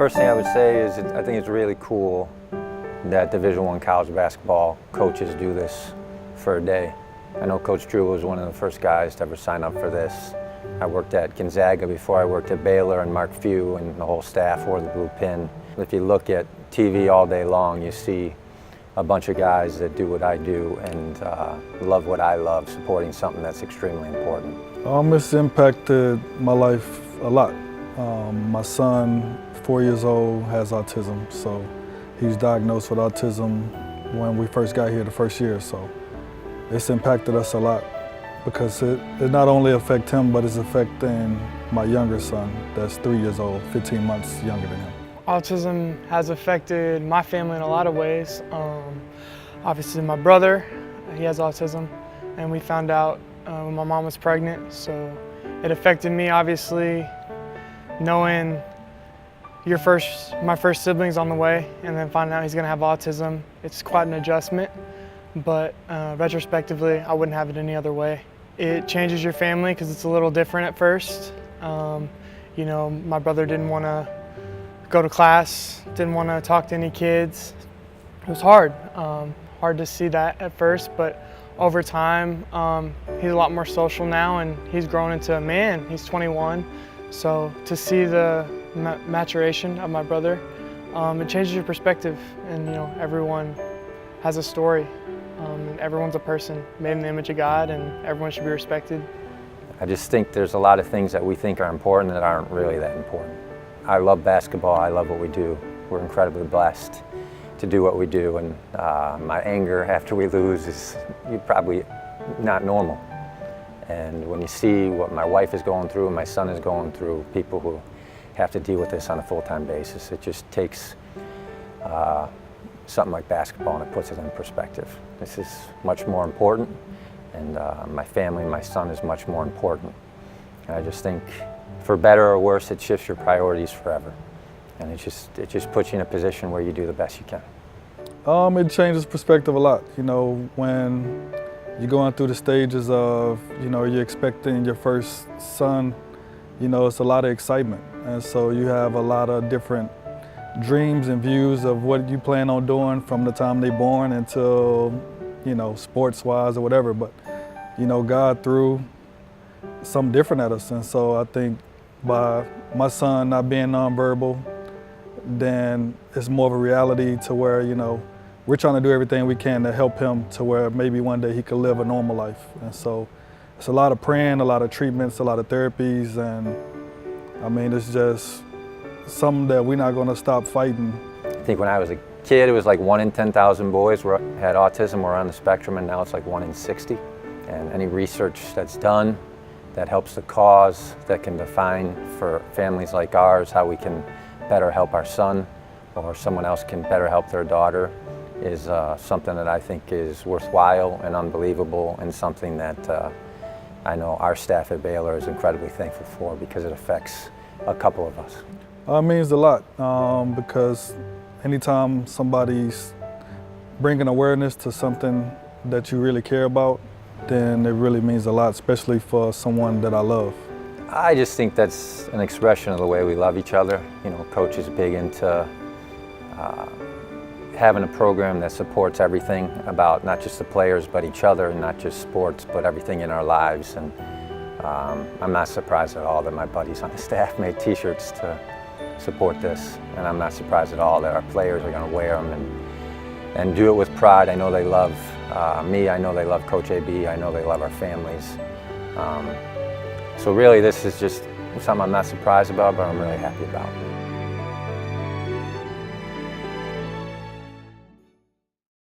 First thing I would say is I think it's really cool that Division I college basketball coaches do this for a day. I know Coach Drew was one of the first guys to ever sign up for this. I worked at Gonzaga before I worked at Baylor, and Mark Few and the whole staff wore the blue pin. If you look at TV all day long, you see a bunch of guys that do what I do and love what I love, supporting something that's extremely important. It's impacted my life a lot. My son, 4 years old, has autism, so he was diagnosed with autism when we first got here the first year, so it's impacted us a lot because it not only affects him, but it's affecting my younger son that's 3 years old, 15 months younger than him. Autism has affected my family in a lot of ways. Obviously my brother, he has autism, and we found out when my mom was pregnant, so it affected me obviously knowing my first sibling's on the way and then finding out he's gonna have autism. It's quite an adjustment, but retrospectively I wouldn't have it any other way. It changes your family because it's a little different at first. You know, my brother didn't want to go to class, didn't want to talk to any kids. It was hard to see that at first, but over time he's a lot more social now and he's grown into a man. He's 21, so to see the maturation of my brother, it changes your perspective, and you know, everyone has a story, and everyone's a person made in the image of God, and everyone should be respected. I just think there's a lot of things that we think are important that aren't really that important. I love basketball, I love what we do. We're incredibly blessed to do what we do, and my anger after we lose is probably not normal. And when you see what my wife is going through and my son is going through, people who have to deal with this on a full-time basis, it just takes something like basketball and it puts it in perspective. This is much more important, and my family, my son is much more important. And I just think, for better or worse, it shifts your priorities forever. And it just puts you in a position where you do the best you can. It changes perspective a lot. You know, when you're going through the stages of, you know, you're expecting your first son, you know, it's a lot of excitement. And so you have a lot of different dreams and views of what you plan on doing from the time they're born until, you know, sports-wise or whatever. But, you know, God threw something different at us. And so I think by my son not being nonverbal, then it's more of a reality to where, you know, we're trying to do everything we can to help him to where maybe one day he could live a normal life. And so it's a lot of praying, a lot of treatments, a lot of therapies, and I mean, it's just something that we're not going to stop fighting. I think when I was a kid, it was like 1 in 10,000 boys had autism or on the spectrum, and now it's like 1 in 60. And any research that's done that helps the cause, that can define for families like ours how we can better help our son or someone else can better help their daughter, is something that I think is worthwhile and unbelievable, and something that I know our staff at Baylor is incredibly thankful for, because it affects a couple of us. It means a lot because anytime somebody's bringing awareness to something that you really care about, then it really means a lot, especially for someone that I love. I just think that's an expression of the way we love each other. You know, Coach is big into having a program that supports everything about not just the players, but each other, and not just sports, but everything in our lives. And I'm not surprised at all that my buddies on the staff made t-shirts to support this. And I'm not surprised at all that our players are going to wear them and do it with pride. I know they love me, I know they love Coach AB, I know they love our families. So really this is just something I'm not surprised about, but I'm really happy about.